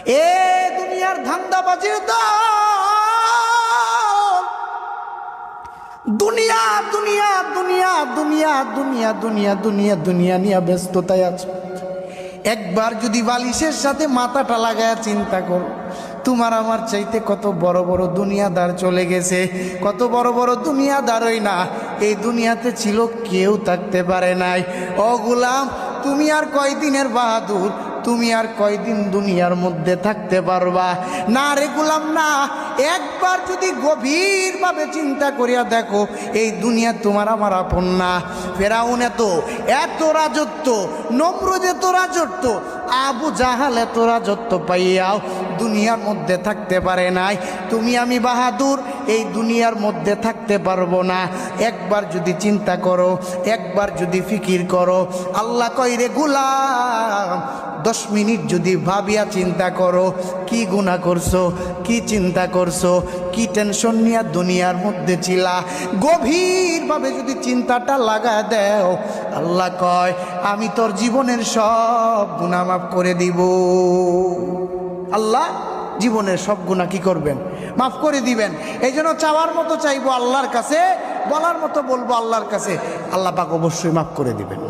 এ দুনিয়ার ধান্দাবাজির দল, দুনিয়া দুনিয়া দুনিয়া দুনিয়া দুনিয়া দুনিয়া দুনিয়া দুনিয়া নিয়ে ব্যস্ততায় আছে। একবার যদি বালিশের সাথে মাথাটা লাগায় চিন্তা করো, তোমার আমার চাইতে কত বড় বড় দুনিয়াদার চলে গেছে, কত বড় বড় দুনিয়াদারই না এই দুনিয়াতে ছিল, কেউ থাকতে পারে নাই। ও গোলাম, তুমি আর কয়দিনের বাহাদুর, তুমি আর কয়দিন দুনিয়ার মধ্যে থাকতে পারবা? না রে গোলাম না, একবার যদি গভীরভাবে চিন্তা করিয়া দেখো, এই দুনিয়া তোমার আমার আপন না। ফেরাউন এত রাজত্ব, নমরুদ এত রাজত্ব, আবু জাহাল এত রাজত্ব পাইয়াও দুনিয়ার মধ্যে থাকতে পারে নাই। তুমি আমি বাহাদুর, এই দুনিয়ার মধ্যে থাকতে পারবো না। একবার যদি চিন্তা করো, একবার যদি ফিকির করো, আল্লাহ কয় রে গোলাম 10 মিনিট যদি ভাবিয়া চিন্তা করো, কি গুনাহ করছো, কি চিন্তা করছো, কি টেনশন নিয়ে দুনিয়ার মধ্যে ছিলা, গভীরভাবে যদি চিন্তাটা লাগা দেও, আল্লাহ কয় আমি তোর জীবনের সব গুনাহ মাফ করে দিব। আল্লাহ জীবনের সব গুনাহ কি করবেন? মাফ করে দিবেন। এই জন্য চাওয়ার মতো চাইবো আল্লাহর কাছে, বলার মতো বলবো আল্লাহর কাছে, আল্লাহ পাক অবশ্যই মাফ করে দিবেন।